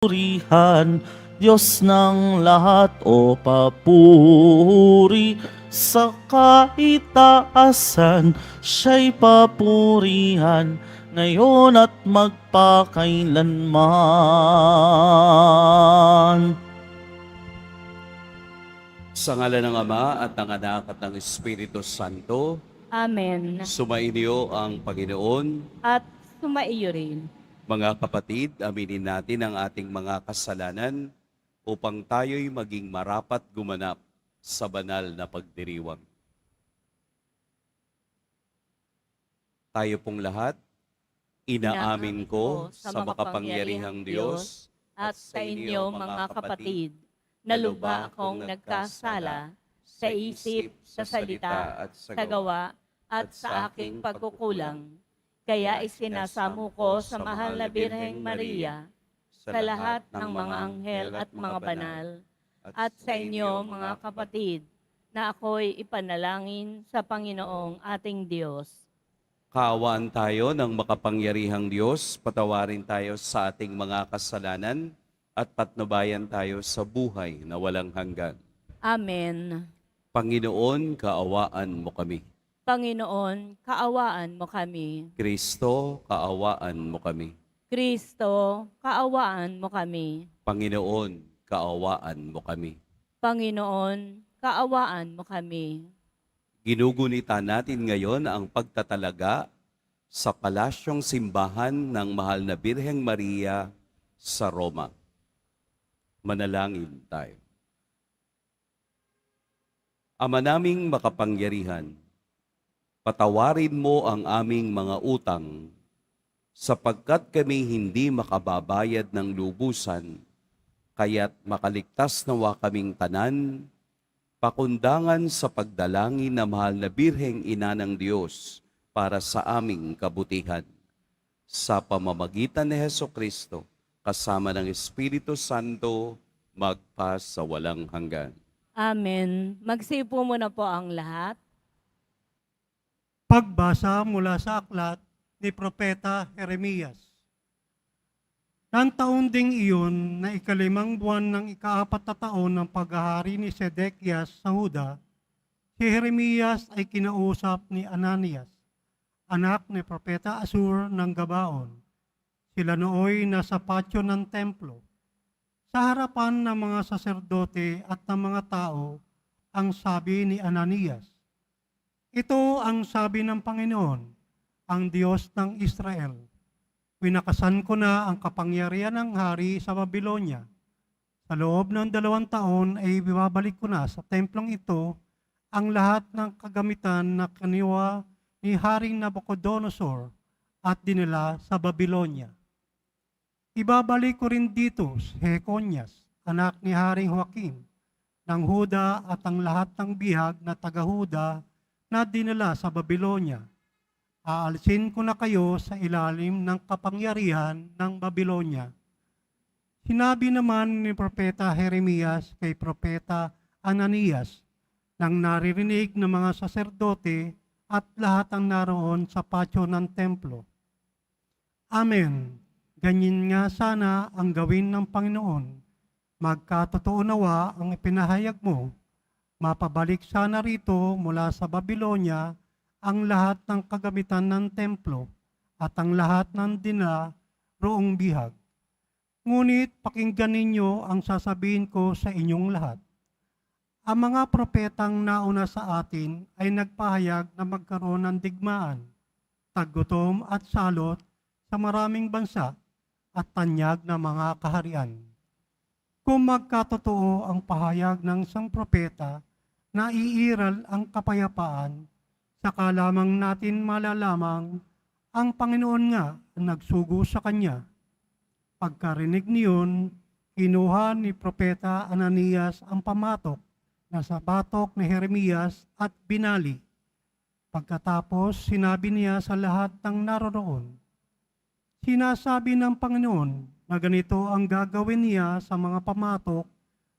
Purihan, Diyos ng lahat o papuri sa kaitaasan, siya'y papurihan ngayon at magpakailanman. Sa ngalan ng Ama at ng Anak at ng Espiritu Santo, Amen. sumainyo ang Panginoon. At sumaiyo rin. Mga kapatid, aminin natin ang ating mga kasalanan upang tayo'y maging marapat gumanap sa banal na pagdiriwang. Tayo pong lahat, inaamin ko sa makapangyarihang Diyos At sa inyo mga kapatid, na lubha akong nagkasala sa isip, sa salita, sa gawa, at sa aking pagkukulang. Kaya isinasamo ko sa mahal na Birheng Maria, sa lahat ng mga anghel at mga banal, at sa inyo mga kapatid, na ako'y ipanalangin sa Panginoong ating Diyos. Kaawaan tayo ng makapangyarihang Diyos, patawarin tayo sa ating mga kasalanan, at patnubayan tayo sa buhay na walang hanggan. Amen. Panginoon, kaawaan mo kami. Panginoon, kaawaan mo kami. Kristo, kaawaan mo kami. Kristo, kaawaan mo kami. Panginoon, kaawaan mo kami. Panginoon, kaawaan mo kami. Ginugunita natin ngayon ang pagtatalaga sa palasyong simbahan ng Mahal na Birheng Maria sa Roma. Manalangin tayo. Ama naming makapangyarihan, patawarin mo ang aming mga utang sapagkat kami hindi makababayad ng lubusan, kaya't makaligtas nawa kaming tanan, pakundangan sa pagdalangin na Mahal na Birheng Ina ng Diyos para sa aming kabutihan. Sa pamamagitan ni Hesukristo, kasama ng Espiritu Santo, magpa sa walang hanggan. Amen. Magsipo muna po ang lahat. Pagbasa mula sa aklat ni Propeta Jeremias. Nang taon ding iyon na ikalimang buwan ng ikaapat na taon ng paghahari ni Sedekias sa Huda, si Jeremias ay kinausap ni Ananias, anak ni Propeta Asur ng Gabaon. Sila nooy nasa patio ng templo. Sa harapan ng mga saserdote at ng mga tao, ang sabi ni Ananias, "Ito ang sabi ng Panginoon, ang Diyos ng Israel. Winakasan ko na ang kapangyarihan ng hari sa Babylonia. Sa loob ng 2 taon ay ibabalik ko na sa templong ito ang lahat ng kagamitan na kaniwa ni Haring Nabucodonosor at dinala sa Babylonia. Ibabalik ko rin dito si Jeconias, anak ni Haring Joaquin, ng Huda at ang lahat ng bihag na taga-Huda na dinala sa Babylonia. Aalisin ko na kayo sa ilalim ng kapangyarihan ng Babylonia." Sinabi naman ni Propeta Jeremias kay Propeta Ananias nang naririnig ng mga saserdote at lahat ang naroon sa patio ng templo. Amen. Ganyan nga sana ang gawin ng Panginoon. Magkatotoo nawa ang ipinahayag mo. Mapabalik sana rito mula sa Babylonia ang lahat ng kagamitan ng templo at ang lahat ng dinala roong bihag. Ngunit pakinggan ninyo ang sasabihin ko sa inyong lahat. Ang mga propetang nauna sa atin ay nagpahayag na magkaroon ng digmaan, taggutom at salot sa maraming bansa at tanyag na mga kaharian. Kung magkatotoo ang pahayag ng isang propeta na iiral ang kapayapaan, saka lamang natin malalamang ang Panginoon nga ang nagsugo sa kanya. Pagkarinig niyon, kinuha ni Propeta Ananias ang pamatok na sa batok ni Jeremias at binali. Pagkatapos, sinabi niya sa lahat ng naroroon, "Sinasabi ng Panginoon na ganito ang gagawin niya sa mga pamatok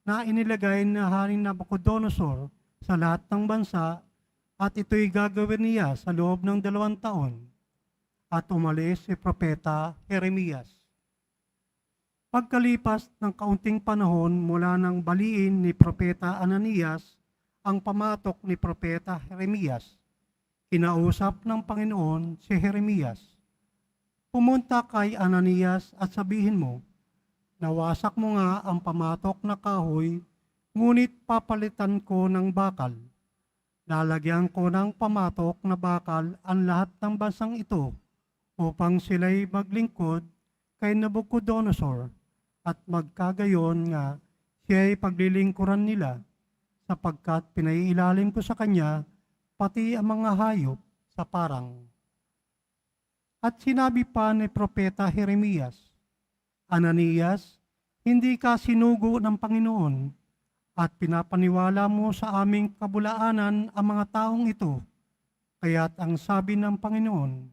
na inilagay na Haring Nabucodonosor sa lahat ng bansa, at ito'y gagawin niya sa loob ng 2 taon." At umalis si Propeta Jeremias. Pagkalipas ng kaunting panahon mula nang baliin ni Propeta Ananias ang pamatok ni Propeta Jeremias, kinausap ng Panginoon si Jeremias. Pumunta kay Ananias at sabihin mo, nawasak mo nga ang pamatok na kahoy, ngunit papalitan ko ng bakal. Lalagyan ko ng pamatok na bakal ang lahat ng bansang ito upang sila'y maglingkod kay Nabucodonosor at magkagayon nga siya'y paglilingkuran nila sapagkat pinaiilalim ko sa kanya pati ang mga hayop sa parang. At sinabi pa ni Propeta Jeremias, Ananias, hindi ka sinugo ng Panginoon at pinapaniwala mo sa aming kabulaanan ang mga taong ito. Kaya't ang sabi ng Panginoon,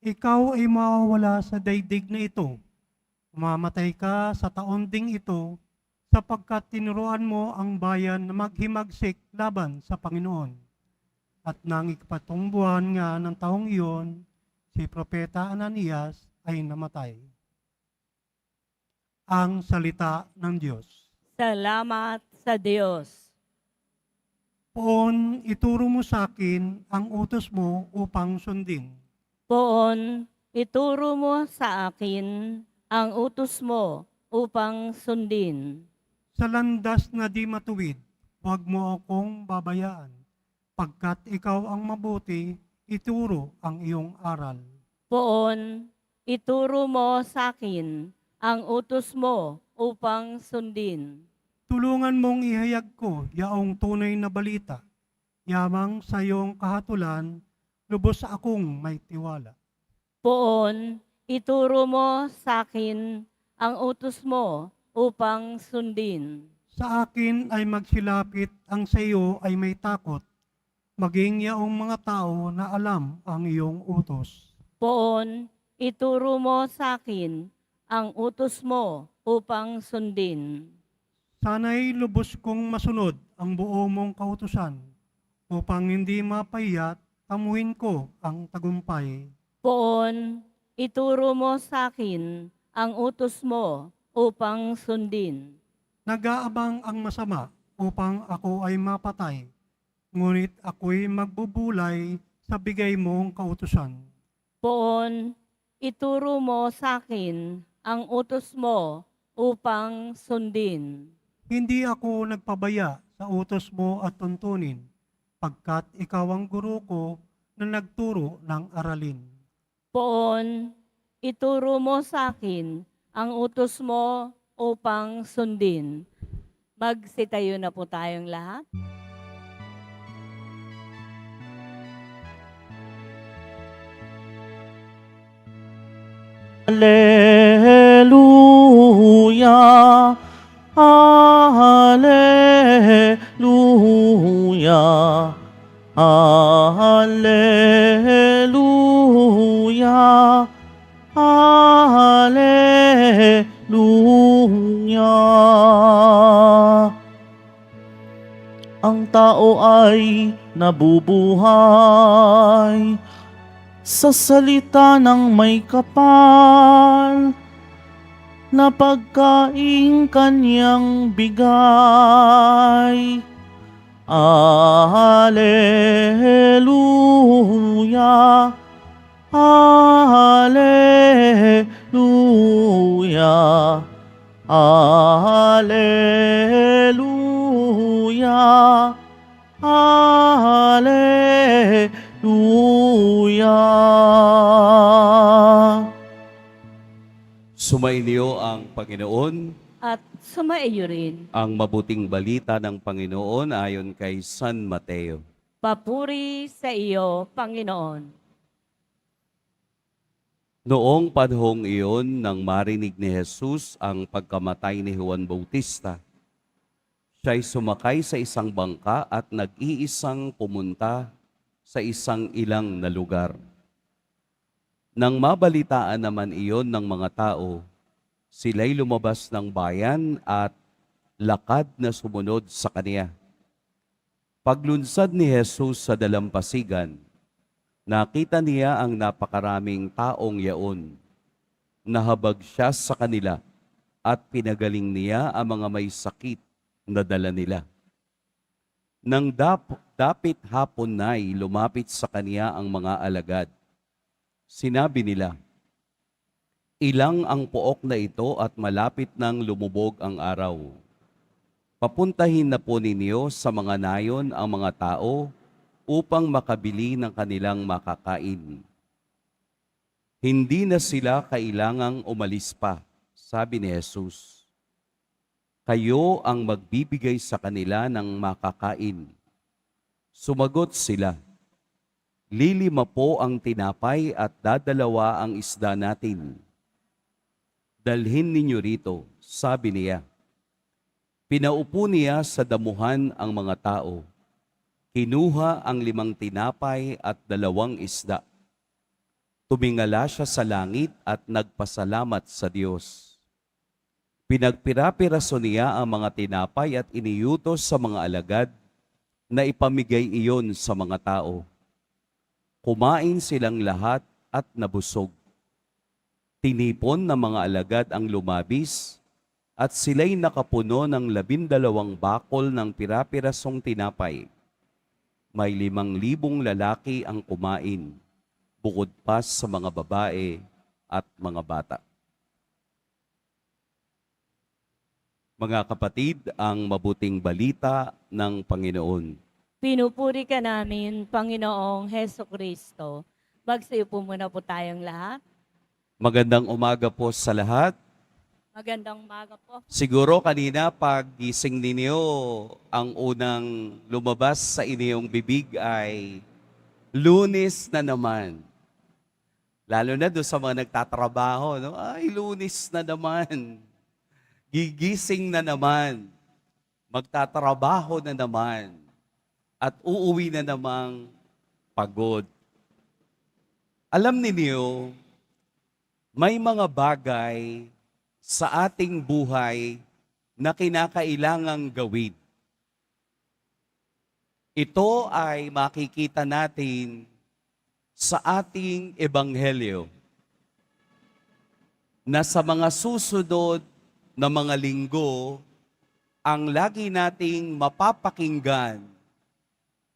ikaw ay mawawala sa daigdig na ito. Mamatay ka sa taon ding ito sapagkat tinuruan mo ang bayan na maghimagsik laban sa Panginoon. At nang ikapatong buwan nga ng taong iyon, si Propeta Ananias ay namatay. Ang salita ng Diyos. Salamat sa Diyos. Poon, ituro mo sa akin ang utos mo upang sundin. Poon, ituro mo sa akin ang utos mo upang sundin. Sa landas na di matuwid, huwag mo akong babayaan. Pagkat ikaw ang mabuti, ituro ang iyong aral. Poon, ituro mo sa akin ang utos mo upang sundin. Tulungan mong ihayag ko yaong tunay na balita. Yamang sa iyong kahatulan, lubos akong may tiwala. Poon, ituro mo sa akin ang utos mo upang sundin. Sa akin ay magsilapit ang sa iyo ay may takot, maging yaong mga tao na alam ang iyong utos. Poon, ituro mo sa akin ang utos mo upang sundin. Sana'y lubos kong masunod ang buo mong kautusan, upang hindi mapayat, tamuhin ko ang tagumpay. Poon, ituro mo sa akin ang utos mo upang sundin. Nag-aabang ang masama upang ako ay mapatay, ngunit ako'y magbubulay sa bigay mong kautusan. Poon, ituro mo sa akin ang utos mo upang sundin. Hindi ako nagpabaya sa utos mo at tuntunin, pagkat ikaw ang guro ko na nagturo ng aralin. Poon, ituro mo sa akin ang utos mo upang sundin. Magsitayo na po tayong lahat. Hallelujah, Hallelujah, Hallelujah, Hallelujah. Ang tao ay nabubuhay sa salita ng may kapal na pagkaing kanyang bigay. Hallelujah, Hallelujah, Hallelujah, Hallelujah. Sumainyo ang Panginoon. At sumaiyo rin. Ang mabuting balita ng Panginoon ayon kay San Mateo. Papuri sa iyo, Panginoon. Noong panahong iyon, nang marinig ni Jesus ang pagkamatay ni Juan Bautista, siya'y sumakay sa isang bangka at nag-iisang pumunta sa isang ilang na lugar. Nang mabalitaan naman iyon ng mga tao, sila'y lumabas ng bayan at lakad na sumunod sa kaniya. Paglunsad ni Jesus sa dalampasigan, nakita niya ang napakaraming taong yaon. Nahabag siya sa kanila at pinagaling niya ang mga may sakit na dala nila. Nang dapit hapon na'y lumapit sa kaniya ang mga alagad. Sinabi nila, "Ilang ang pook na ito at malapit nang lumubog ang araw. Papuntahin na po ninyo sa mga nayon ang mga tao upang makabili ng kanilang makakain." Hindi na sila kailangang umalis pa, sabi ni Jesus. Kayo ang magbibigay sa kanila ng makakain. Sumagot sila, "5 po ang tinapay at 2 ang isda natin. Dalhin ninyo rito," sabi niya. Pinaupo niya sa damuhan ang mga tao. Kinuha ang 5 tinapay at 2 isda. Tumingala siya sa langit at nagpasalamat sa Diyos. Pinagpira-piraso niya ang mga tinapay at iniutos sa mga alagad na ipamigay iyon sa mga tao. Kumain silang lahat at nabusog. Tinipon ng mga alagad ang lumabis at sila'y nakapuno ng 12 bakol ng pira-pirasong tinapay. May 5,000 lalaki ang kumain, bukod pa sa mga babae at mga bata. Mga kapatid, ang mabuting balita ng Panginoon. Pinupuri ka namin, Panginoong Heso Kristo. Magsayo po muna po tayong lahat. Magandang umaga po sa lahat. Magandang umaga po. Siguro kanina pag gising ninyo, ang unang lumabas sa inyong bibig ay Lunes na naman. Lalo na doon sa mga nagtatrabaho, no? Ay, Lunes na naman. Gigising na naman. Magtatrabaho na naman. At uuwi na namang pagod. Alam ninyo, may mga bagay sa ating buhay na kinakailangang gawin. Ito ay makikita natin sa ating ebanghelyo na sa mga susunod na mga linggo, ang lagi nating mapapakinggan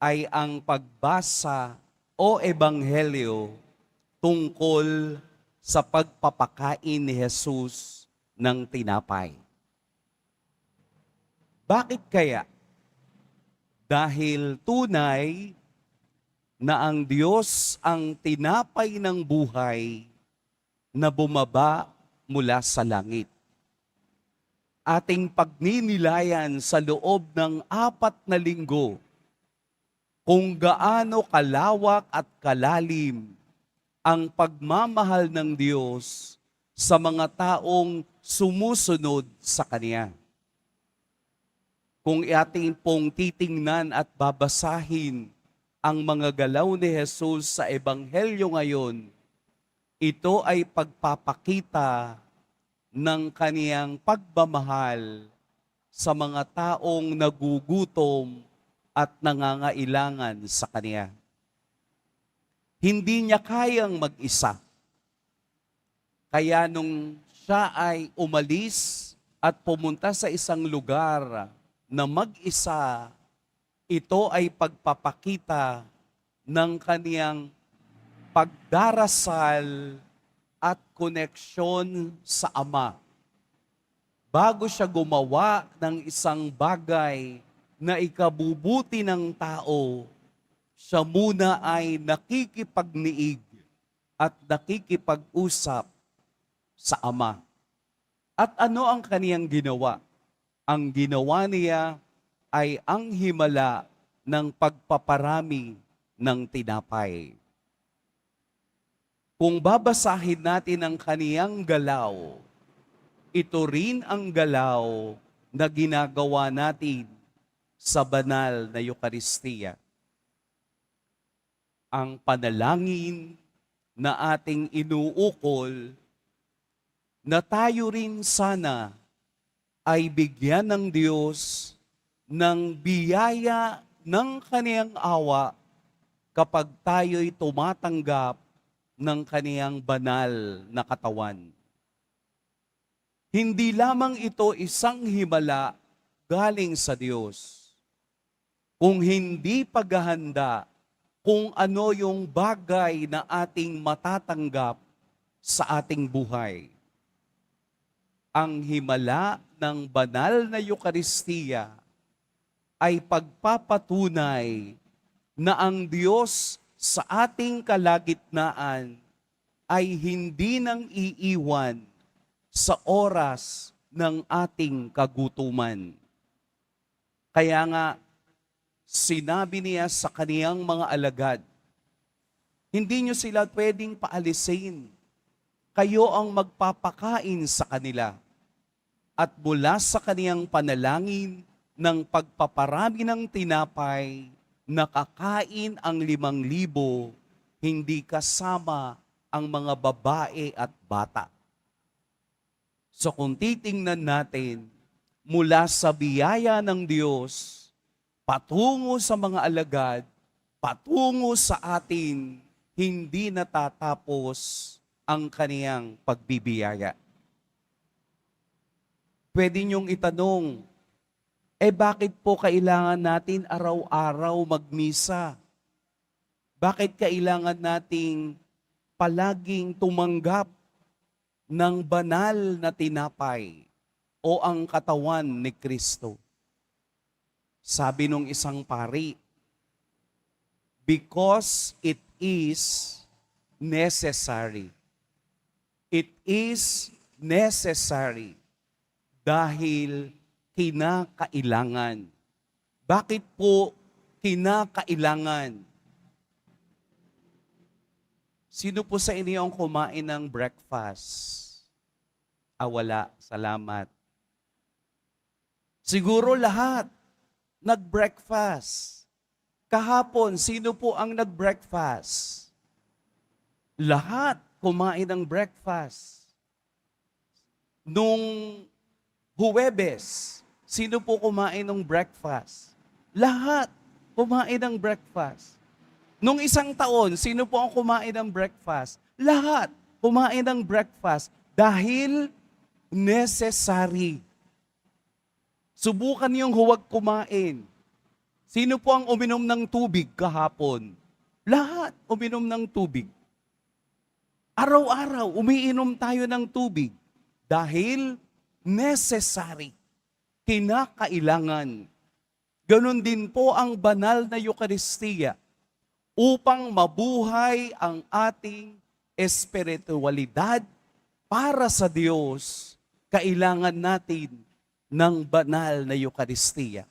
ay ang pagbasa o ebanghelyo tungkol sa pagpapakain ni Jesus ng tinapay. Bakit kaya? Dahil tunay na ang Diyos ang tinapay ng buhay na bumaba mula sa langit. Ating pagninilayan sa loob ng 4 na linggo kung gaano kalawak at kalalim ang pagmamahal ng Diyos sa mga taong sumusunod sa Kanya. Kung ating pong titingnan at babasahin ang mga galaw ni Jesus sa Ebanghelyo ngayon, ito ay pagpapakita ng Kaniyang pagmamahal sa mga taong nagugutom at nangangailangan sa Kaniya. Hindi niya kayang mag-isa. Kaya nung siya ay umalis at pumunta sa isang lugar na mag-isa, ito ay pagpapakita ng kaniyang pagdarasal at koneksyon sa Ama. Bago siya gumawa ng isang bagay na ikabubuti ng tao, siya muna ay nakikipagniig at nakikipag-usap sa Ama. At ano ang kaniyang ginawa? Ang ginawa niya ay ang himala ng pagpaparami ng tinapay. Kung babasahin natin ang kaniyang galaw, ito rin ang galaw na ginagawa natin sa banal na Eucharistia. Ang panalangin na ating inuukol na tayo rin sana ay bigyan ng Diyos ng biyaya ng kaniyang awa kapag tayo'y tumatanggap ng kaniyang banal na katawan. Hindi lamang ito isang himala galing sa Diyos. Kung hindi paghahanda kung ano yung bagay na ating matatanggap sa ating buhay. Ang himala ng banal na Eukaristiya ay pagpapatunay na ang Diyos sa ating kalagitnaan ay hindi nang iiwan sa oras ng ating kagutuman. Kaya nga, sinabi niya sa kaniyang mga alagad, hindi niyo sila pwedeng paalisin. Kayo ang magpapakain sa kanila. At mula sa kaniyang panalangin ng pagpaparami ng tinapay, nakakain ang 5,000, hindi kasama ang mga babae at bata. So kung titingnan natin, mula sa biyaya ng Diyos, patungo sa mga alagad, patungo sa atin, hindi natatapos ang kaniyang pagbibiyaya. Pwede niyong itanong, bakit po kailangan natin araw-araw magmisa? Bakit kailangan nating palaging tumanggap ng banal na tinapay o ang katawan ni Kristo? Sabi nung isang pari, because it is necessary. It is necessary dahil kinakailangan. Bakit po kinakailangan? Sino po sa inyo ang kumain ng breakfast? Wala. Salamat. Siguro lahat nag-breakfast. Kahapon, sino po ang nag-breakfast? Lahat kumain ng breakfast. Nung Huwebes, sino po kumain ng breakfast? Lahat kumain ng breakfast. Nung isang taon, sino po ang kumain ng breakfast? Lahat kumain ng breakfast dahil necessary. Subukan niyong huwag kumain. Sino po ang uminom ng tubig kahapon? Lahat uminom ng tubig. Araw-araw, umiinom tayo ng tubig dahil necessary. Kinakailangan. Ganon din po ang banal na Eukaristiya. Upang mabuhay ang ating espiritualidad para sa Diyos, kailangan natin ng banal na Eukaristiya.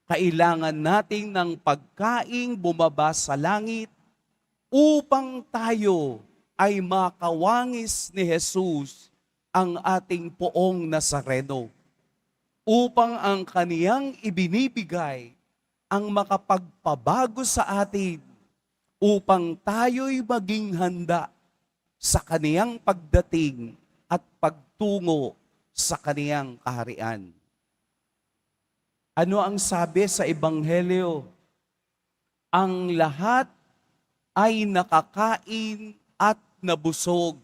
Kailangan natin ng pagkaing bumaba sa langit upang tayo ay makawangis ni Jesus, ang ating poong Nazareno, upang ang kaniyang ibinibigay ang makapagpabago sa atin upang tayo'y maging handa sa kaniyang pagdating at pagtungo sa kaniyang kaharian. Ano ang sabi sa Ebanghelyo? Ang lahat ay nakakain at nabusog.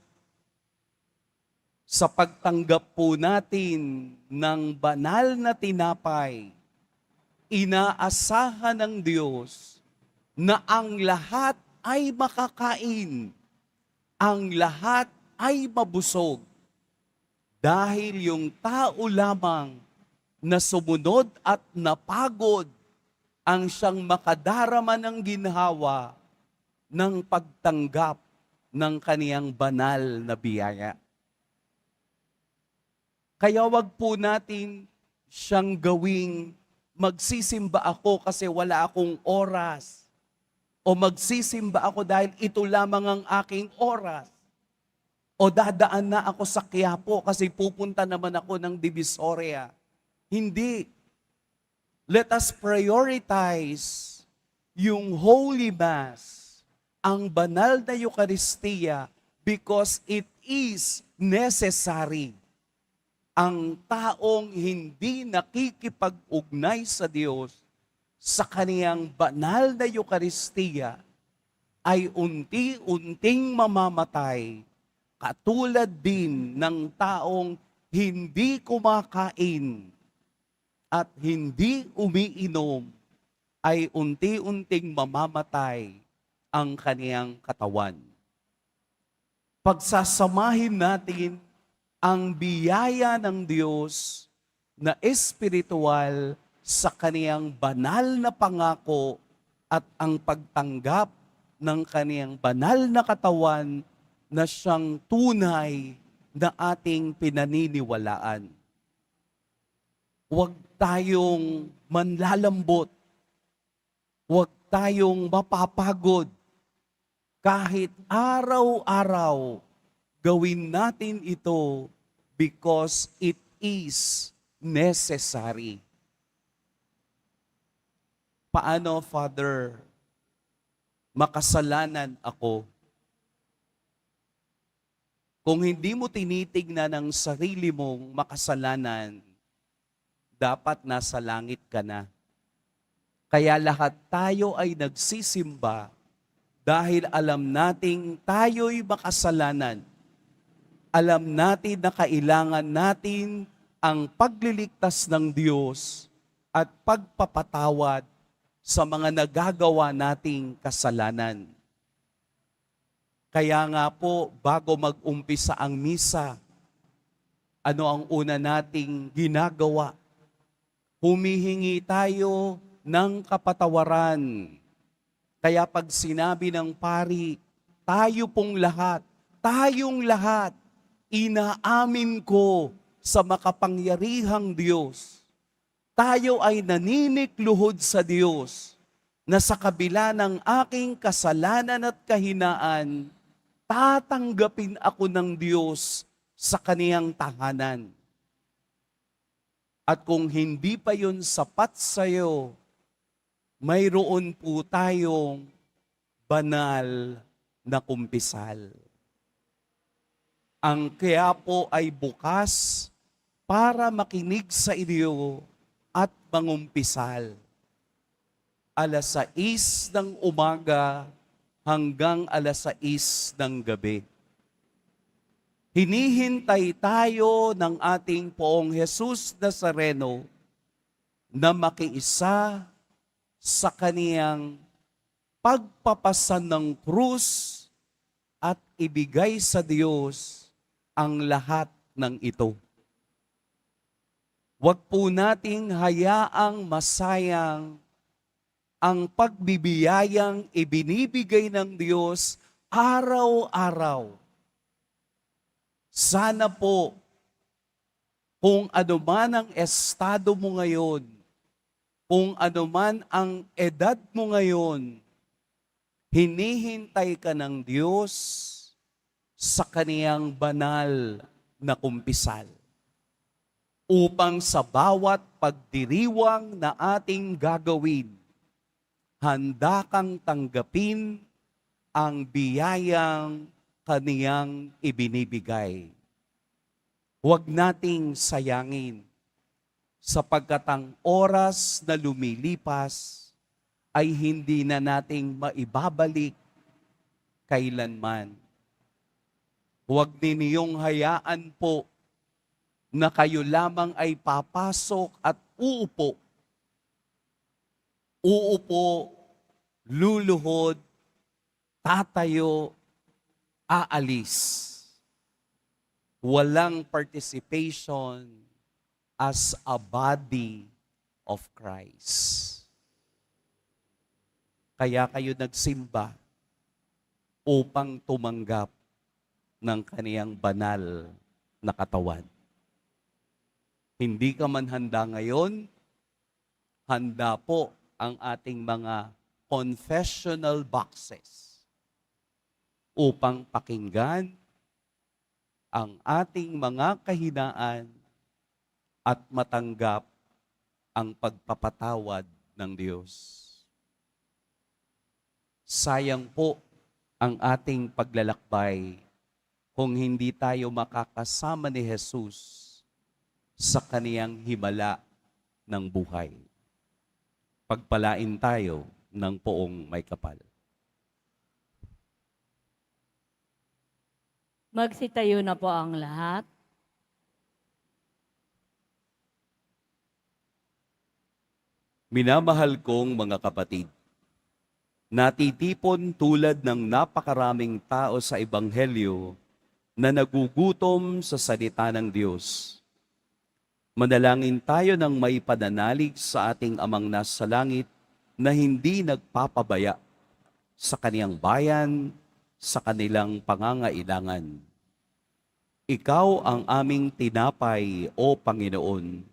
Sa pagtanggap po natin ng banal na tinapay, inaasahan ng Diyos na ang lahat ay makakain, ang lahat ay mabusog, dahil yung tao lamang na sumunod at napagod ang siyang makadarama ng ginhawa ng pagtanggap ng kaniyang banal na biyaya. Kaya wag po natin siyang gawing magsisimba ako kasi wala akong oras. O magsisimba ako dahil ito lamang ang aking oras. O dadaan na ako sa Quiapo kasi pupunta naman ako ng Divisoria. Hindi. Let us prioritize yung Holy Mass, ang banal na Eukaristiya, because it is necessary. Ang taong hindi nakikipag-ugnay sa Diyos sa kaniyang banal na Eukaristiya ay unti-unting mamamatay, katulad din ng taong hindi kumakain at hindi umiinom, ay unti-unting mamamatay ang kaniyang katawan. Pagsasamahin natin ang biyaya ng Diyos na espiritual sa kaniyang banal na pangako at ang pagtanggap ng kaniyang banal na katawan na siyang tunay na ating pinaniniwalaan. Huwag tayong manlalambot. Huwag tayong mapapagod. Kahit araw-araw, gawin natin ito because it is necessary. Paano, Father, makasalanan ako? Kung hindi mo tinitignan ang sarili mong makasalanan, dapat nasa langit ka na. Kaya lahat tayo ay nagsisimba dahil alam nating tayo'y makasalanan. Alam natin na kailangan natin ang pagliligtas ng Diyos at pagpapatawad sa mga nagagawa nating kasalanan. Kaya nga po, bago mag-umpisa ang misa, ano ang una nating ginagawa? Humihingi tayo ng kapatawaran. Kaya pag sinabi ng pari, tayo pong lahat, tayong lahat, inaamin ko sa makapangyarihang Diyos. Tayo ay naninikluhod sa Diyos na sa kabila ng aking kasalanan at kahinaan, tatanggapin ako ng Diyos sa kaniyang tahanan. At kung hindi pa yun sapat sa'yo, mayroon po tayong banal na kumpisal. Ang kaya po ay bukas para makinig sa inyo at mangumpisal. 6:00 ng umaga hanggang 6:00 ng gabi. Hinihintay tayo ng ating Poong Jesus Nazareno na makiisa sa kaniyang pagpapasan ng krus at ibigay sa Diyos ang lahat ng ito. Huwag po nating hayaang masayang ang pagbibiyayang ibinibigay ng Diyos araw-araw. Sana po, kung ano man ang estado mo ngayon, kung ano man ang edad mo ngayon, hinihintay ka ng Diyos sa kaniyang banal na kumpisal upang sa bawat pagdiriwang na ating gagawin, handa kang tanggapin ang biyayang kaniyang ibinibigay. Huwag nating sayangin sapagkat ang oras na lumilipas ay hindi na nating maibabalik kailanman. Huwag ninyong hayaan po na kayo lamang ay papasok at uupo. Uupo, luluhod, tatayo, aalis. Walang participation as a body of Christ. Kaya kayo nagsimba upang tumanggap ng kaniyang banal na katawan. Hindi ka man handa ngayon, handa po ang ating mga confessional boxes upang pakinggan ang ating mga kahinaan at matanggap ang pagpapatawad ng Diyos. Sayang po ang ating paglalakbay kung hindi tayo makakasama ni Jesus sa kaniyang himala ng buhay. Pagpalain tayo ng poong may kapal. Magsitayo na po ang lahat. Minamahal kong mga kapatid, natitipon tulad ng napakaraming tao sa Ebanghelyo na nagugutom sa salita ng Diyos. Manalangin tayo ng may pananalig sa ating Amang nasa langit na hindi nagpapabaya sa kaniyang bayan, sa kanilang pangangailangan. Ikaw ang aming tinapay, O Panginoon.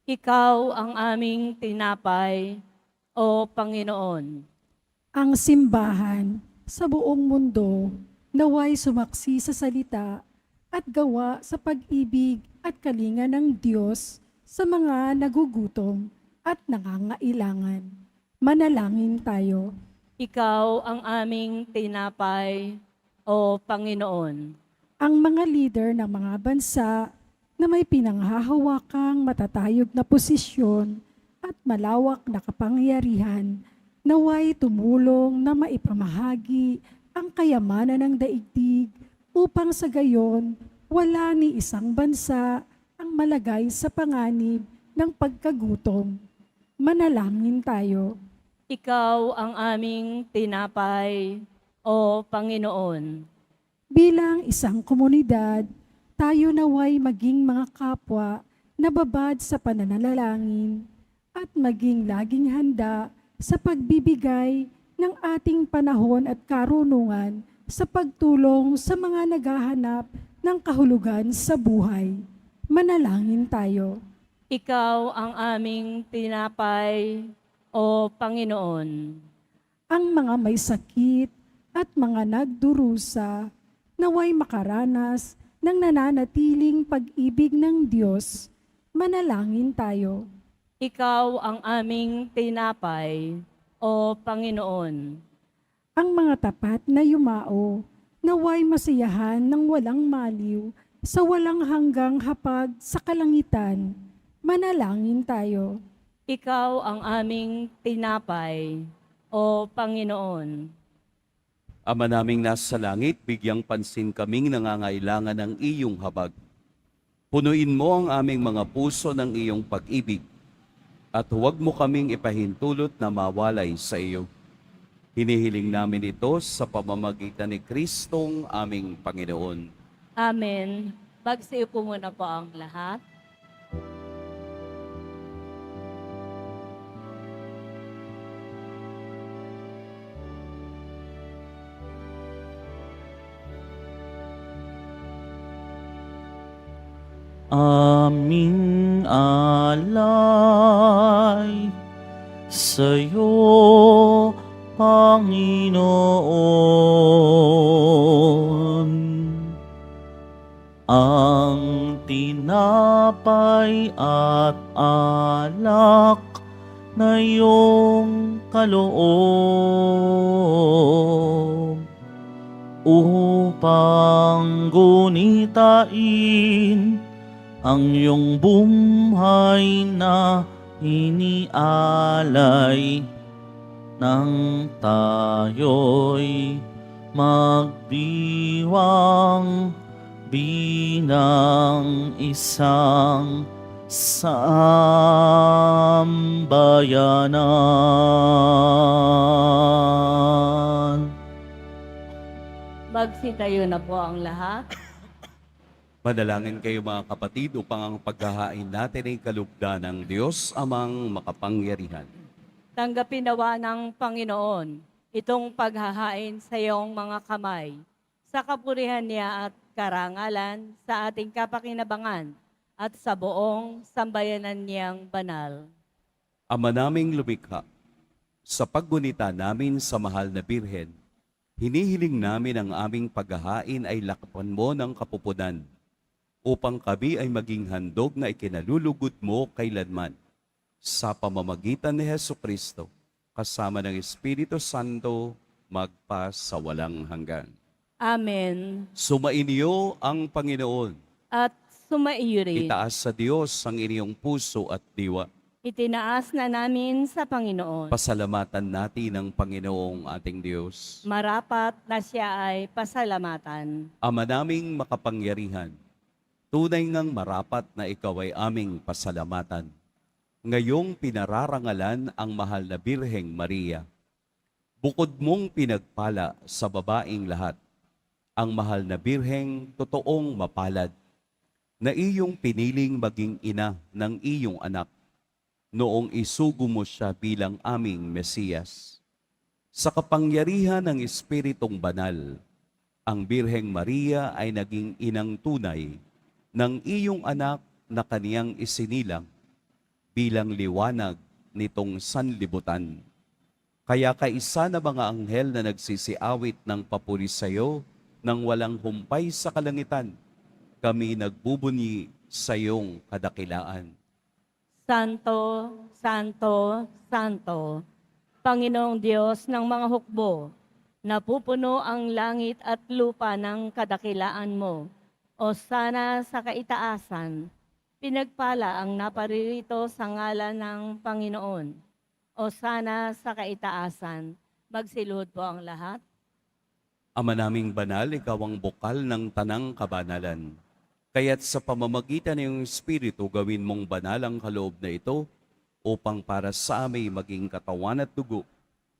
Ikaw ang aming tinapay, O Panginoon. Ang simbahan sa buong mundo naway sumaksi sa salita at gawa sa pag-ibig at kalinga ng Diyos sa mga nagugutom at nangangailangan. Manalangin tayo. Ikaw ang aming tinapay, O Panginoon. Ang mga leader ng mga bansa na may pinanghahawakang matatayog na posisyon at malawak na kapangyarihan, naway tumulong na maipamahagi ang kayamanan ng daigdig upang sa gayon wala ni isang bansa ang malagay sa panganib ng pagkagutom. Manalangin tayo. Ikaw ang aming tinapay, O Panginoon. Bilang isang komunidad, tayo naway maging mga kapwa na babad sa pananalangin at maging laging handa sa pagbibigay ng ating panahon at karunungan sa pagtulong sa mga naghahanap ng kahulugan sa buhay. Manalangin tayo. Ikaw ang aming tinapay, O Panginoon. Ang mga may sakit at mga nagdurusa naway makaranas ng nananatiling pag-ibig ng Diyos. Manalangin tayo. Ikaw ang aming tinapay, O Panginoon. Ang mga tapat na yumao, naway masiyahan ng walang maliw sa walang hanggang hapag sa kalangitan. Manalangin tayo. Ikaw ang aming tinapay, O Panginoon. Ama naming nasa langit, bigyang pansin kaming nangangailangan ng iyong habag. Punuin mo ang aming mga puso ng iyong pag-ibig at huwag mo kaming ipahintulot na mawalay sa iyo. Hinihiling namin ito sa pamamagitan ni Kristong aming Panginoon. Amen. Magsiupo muna po ang lahat. Aming alay sa'yo, Panginoon. Ang tinapay at alak na iyong kaloob upang gunitain ang iyong buhay na inialay nang tayo'y magdiwang bilang isang sambayanan. Magsitayo na po ang lahat. Manalangin kayo mga kapatid upang ang paghahain natin ay kalugdan ng Diyos amang makapangyarihan. Tanggapin nawa ng Panginoon itong paghahain sa iyong mga kamay, sa kapurihan niya at karangalan, sa ating kapakinabangan, at sa buong sambayanan niyang banal. Ama naming lumikha, sa paggunita namin sa mahal na Birhen, hinihiling namin ang aming paghahain ay lakapan mo ng kapupunan, upang kami ay maging handog na ikinalulugod mo kailanman. Sa pamamagitan ni Hesukristo, kasama ng Espiritu Santo, magpa sa walang hanggan. Amen. Sumainyo ang Panginoon. At sumaiyo rin. Itaas sa Diyos ang inyong puso at diwa. Itinaas na namin sa Panginoon. Pasalamatan natin ang Panginoong ating Diyos. Marapat na siya ay pasalamatan. Ama naming makapangyarihan, tunay ngang marapat na ikaw ay aming pasalamatan. ngayong pinararangalan ang mahal na Birheng Maria. Bukod mong pinagpala sa babaing lahat, ang mahal na Birheng totoong mapalad, na iyong piniling maging ina ng iyong anak, noong isugo mo siya bilang aming Mesiyas. Sa kapangyarihan ng Espiritong Banal, ang Birheng Maria ay naging inang tunay ng iyong anak na kaniyang isinilang bilang liwanag nitong sanlibutan. Kaya kaisa na mga anghel na nagsisiawit ng papuri sa iyo nang walang humpay sa kalangitan, kami nagbubunyi sa iyong kadakilaan. Santo, Santo, Santo, Panginoong Diyos ng mga hukbo, napupuno ang langit at lupa ng kadakilaan mo. O sana sa kaitaasan, pinagpala ang naparirito sa ngalan ng Panginoon. O sana sa kaitaasan, magsiluhod po ang lahat. Ama naming banal, ikaw ang bukal ng tanang kabanalan. Kaya't sa pamamagitan ng iyong Espiritu, gawin mong banal ang kaloob na ito upang para sa amin maging katawan at dugo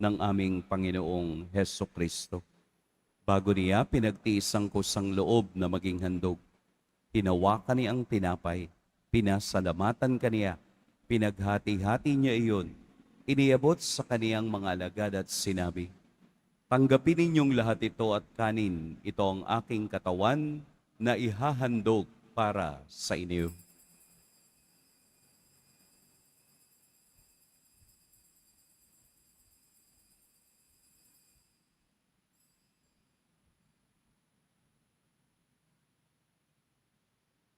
ng aming Panginoong Heso Kristo. Bago niya pinagtiis ang kusang loob na maging handog, hinawakan niya ang tinapay, pinasalamatan kaniya, pinaghati-hati niya iyon, iniabot sa kaniyang mga alagad at sinabi, tanggapin ninyong lahat ito at kanin, ito ang aking katawan na ihahandog para sa inyo.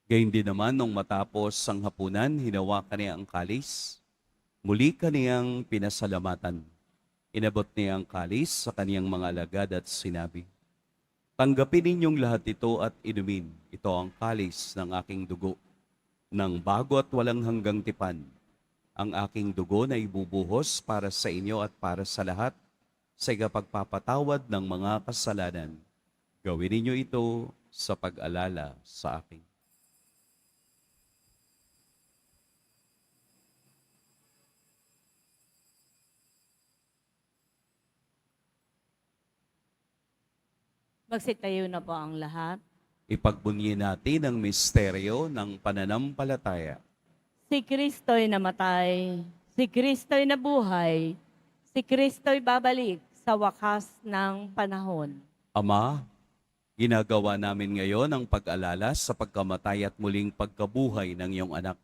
Gayun din naman nung matapos ang hapunan, hinawakan niya ang kalis, muli kaniyang pinasalamatan. Inabot niya ang kalis sa kaniyang mga alagad at sinabi, tanggapin ninyong lahat ito at inumin. Ito ang kalis ng aking dugo, ng bago at walang hanggang tipan. Ang aking dugo na ibubuhos para sa inyo at para sa lahat sa ikapagpapatawad ng mga kasalanan. Gawin ninyo ito sa pag-alala sa akin. Magsitayo na po ang lahat. Ipagbunyi natin ang misteryo ng pananampalataya. Si Kristo'y namatay, si Kristo'y nabuhay, si Kristo'y babalik sa wakas ng panahon. Ama, ginagawa namin ngayon ang pag-alala sa pagkamatay at muling pagkabuhay ng iyong anak.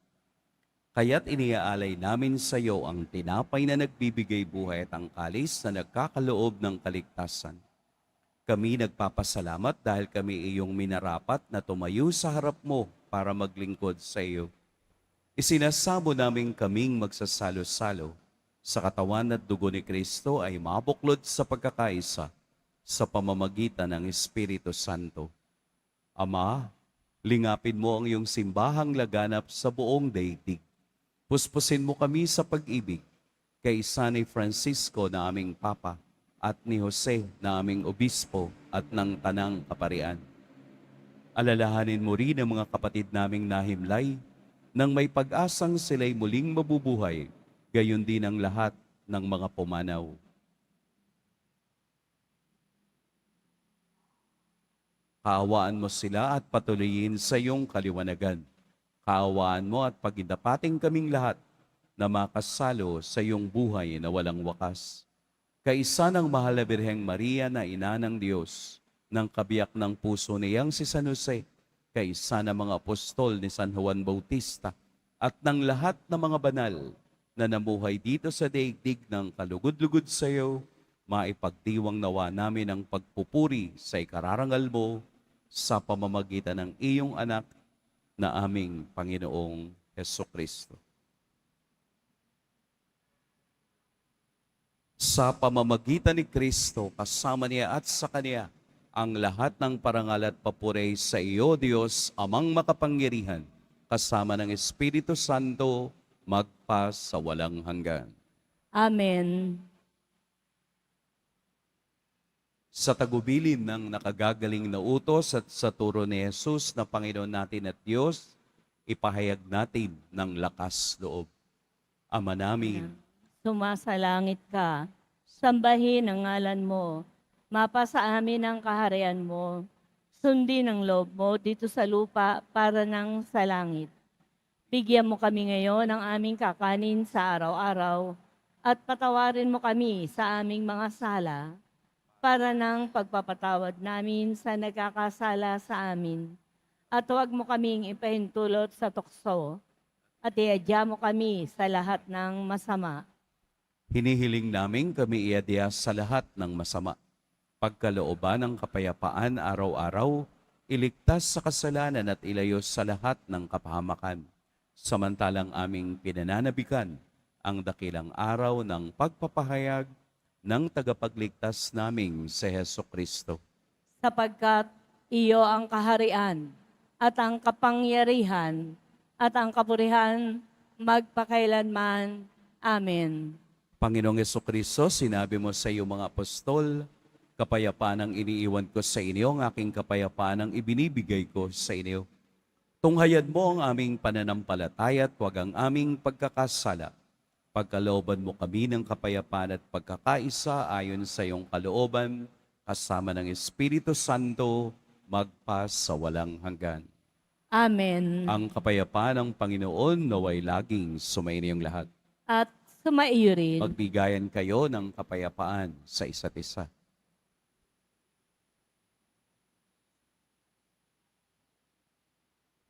Kaya't iniaalay namin sa iyo ang tinapay na nagbibigay buhay at ang kalis na nagkakaloob ng kaligtasan. Kami nagpapasalamat dahil kami iyong minarapat na tumayo sa harap mo para maglingkod sa iyo. Isinasamo namin kaming magsasalo-salo sa katawan at dugo ni Kristo ay mabuklod sa pagkakaisa sa pamamagitan ng Espiritu Santo. Ama, lingapin mo ang iyong simbahang laganap sa buong daigdig. Puspusin mo kami sa pag-ibig kay San Francisco na aming Papa, at ni Jose na aming obispo at ng tanang kaparian. Alalahanin mo rin ang mga kapatid naming nahimlay nang may pag-asang sila'y muling mabubuhay, gayon din ang lahat ng mga pumanaw. Kaawaan mo sila at patuloyin sa iyong kaliwanagan. Kaawaan mo at pagindapating kaming lahat na makasalo sa iyong buhay na walang wakas. Kaisa ng mahal na Birheng Maria na ina ng Diyos, ng kabiyak ng puso niyang si San Jose, kaisa ng mga apostol ni San Juan Bautista, at ng lahat ng mga banal na namuhay dito sa daigdig ng kalugod-lugod sa iyo, maipagdiwang nawa namin ang pagpupuri sa ikararangal mo sa pamamagitan ng iyong anak na aming Panginoong Heso Kristo. Sa pamamagitan ni Kristo, kasama niya at sa Kanya, ang lahat ng parangal at papuri sa iyo, Diyos, Amang makapangyarihan, kasama ng Espiritu Santo, magpa sa walang hanggan. Amen. Sa tagubilin ng nakagagaling na utos at sa turo ni Jesus na Panginoon natin at Diyos, ipahayag natin ng lakas loob. Ama namin, Sumasalangit ka, sambahin ang ngalan mo, mapasa amin ang kaharian mo, sundin ang loob mo dito sa lupa para nang sa langit. Bigyan mo kami ngayon ng aming kakanin sa araw-araw at patawarin mo kami sa aming mga sala para ng pagpapatawad namin sa nagkakasala sa amin. At huwag mo kaming ipahintulot sa tukso at iadya mo kami sa lahat ng masama. hinihiling namin kami iadya sa lahat ng masama. Pagkalooban ng kapayapaan araw-araw, iligtas sa kasalanan at ilayo sa lahat ng kapahamakan. Samantalang aming pinananabikan ang dakilang araw ng pagpapahayag ng tagapagligtas naming si Heso Kristo. Sapagkat iyo ang kaharian at ang kapangyarihan at ang kapurihan magpakailanman. Amen. Panginoong Heso Kristo, sinabi mo sa iyong mga apostol, kapayapaan ang iniiwan ko sa inyo, ang aking kapayapaan ang ibinibigay ko sa inyo. Tunghayan mo ang aming pananampalataya at huwag ang aming pagkakasala. Pagkalooban mo kami ng kapayapaan at pagkakaisa ayon sa iyong kalooban, kasama ng Espiritu Santo, magpa sa walang hanggan. Amen. Ang kapayapaan ng Panginoon naway laging sumainiyong lahat. At sumaiyo rin. Magbigayan kayo ng kapayapaan sa isa't isa.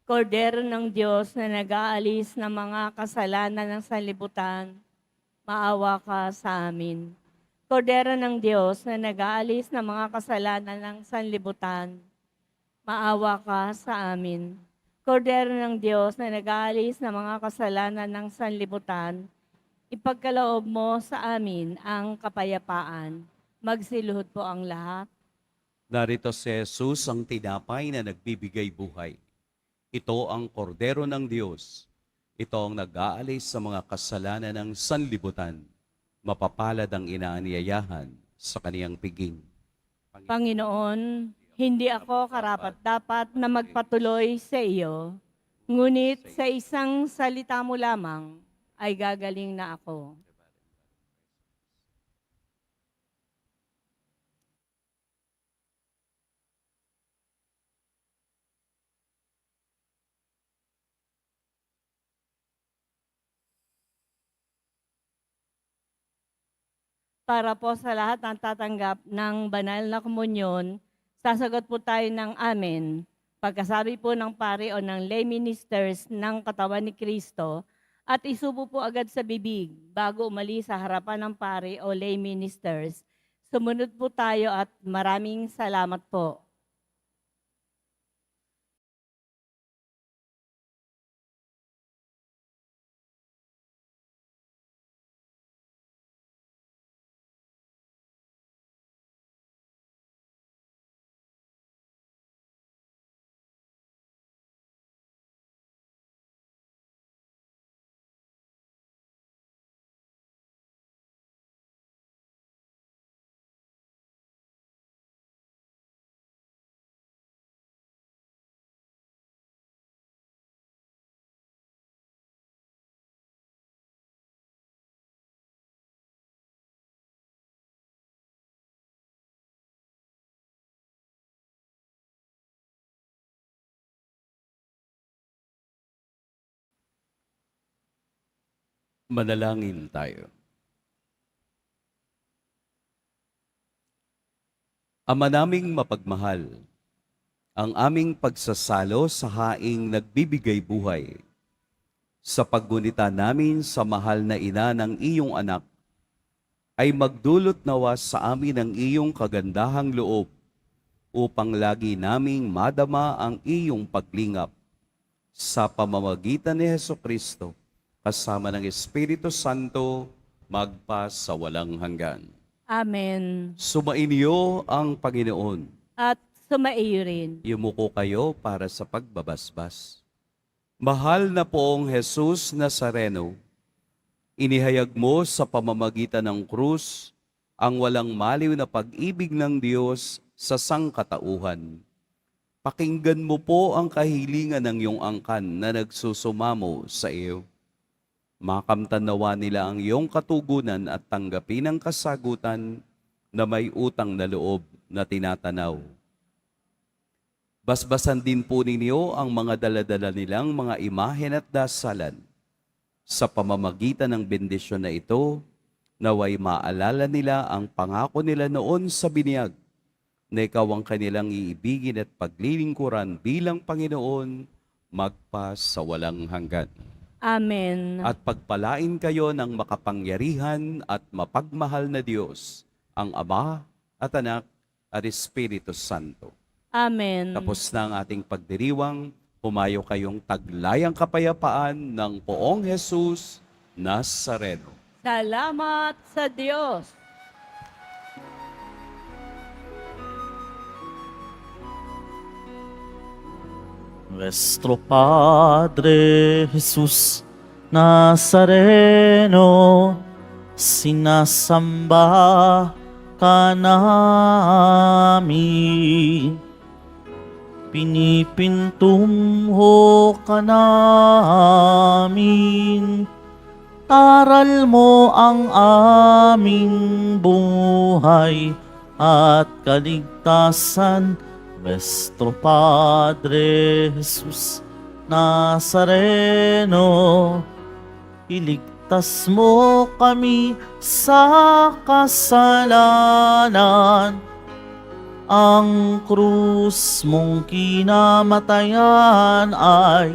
Kordero ng Diyos na nag-aalis ng mga kasalanan ng sanlibutan, maawa ka sa amin. Kordero ng Diyos na nag-aalis ng mga kasalanan ng sanlibutan, maawa ka sa amin. Kordero ng Diyos na nag-aalis ng mga kasalanan ng sanlibutan, ipagkaloob mo sa amin ang kapayapaan. Magsiluhod po ang lahat. Narito si Jesus ang tinapay na nagbibigay buhay. Ito ang kordero ng Diyos. Ito ang nag-aalis sa mga kasalanan ng sanlibutan. Mapapalad ang inaanyayahan sa kaniyang piging. Panginoon, hindi ako karapat-dapat na magpatuloy sa iyo, ngunit sa isang salita mo lamang ay gagaling na ako. Para po sa lahat ng tatanggap ng banal na komunyon, sasagot po tayo ng amen. Pagkasabi po ng pari o ng lay ministers ng katawan ni Kristo at isubo po agad sa bibig bago umalis sa harapan ng pari o lay ministers. Sumunod po tayo at maraming salamat po. Manalangin tayo. Ama naming mapagmahal, ang aming pagsasalo sa haing nagbibigay buhay, sa paggunita namin sa mahal na ina ng iyong anak, ay magdulot nawa sa amin ang iyong kagandahang loob upang lagi naming madama ang iyong paglingap sa pamamagitan ni Hesukristo, kasama ng Espiritu Santo, magpa sa walang hanggan. Amen. Sumainyo ang Panginoon. At sumaiyo rin. Yumuko kayo para sa pagbabasbas. Mahal na poong Jesus Nazareno, inihayag mo sa pamamagitan ng krus ang walang maliw na pag-ibig ng Diyos sa sangkatauhan. Pakinggan mo po ang kahilingan ng iyong angkan na nagsusumamo sa iyo. Makamtan nawa nila ang iyong katugunan at tanggapin ang kasagutan na may utang na loob na tinatanaw. Basbasan din po ninyo ang mga daladala nilang mga imahen at dasalan. Sa pamamagitan ng bendisyon na ito, naway maalala nila ang pangako nila noon sa binyag, na ikaw ang kanilang iibigin at paglilingkuran bilang Panginoon, magpa sa walang hanggan. Amen. At pagpalain kayo ng makapangyarihan at mapagmahal na Diyos, ang Ama at Anak at Espiritu Santo. Amen. Tapos na ang ating pagdiriwang, humayo kayong taglayang kapayapaan ng Poong Jesus Nazareno. Salamat sa Diyos. Nuestro Padre Jesus Nazareno, sinasamba ka namin. Pinipintumho ka namin. Aral mo ang aming buhay at kaligtasan. Nuestro Padre Jesus Nazareno, iligtas mo kami sa kasalanan. Ang krus mong kinamatayan ay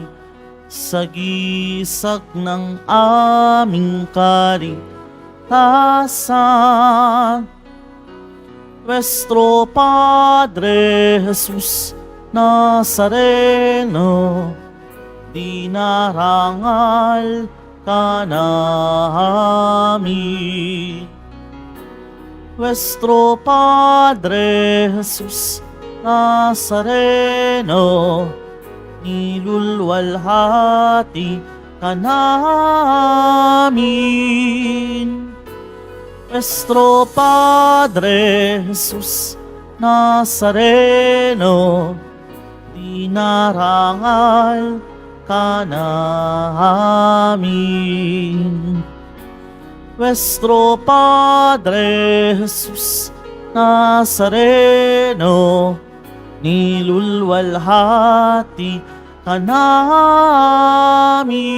sagisag ng aming kaligtasan. Nuestro Padre Jesus Nazareno, dinarangal ka namin. Nuestro Padre Jesus Nazareno, nilulwalhati ka namin. Nuestro Padre Jesus Nazareno, dinarangal ka namin. Nuestro Padre Jesus Nazareno, nilulwalhati ka namin.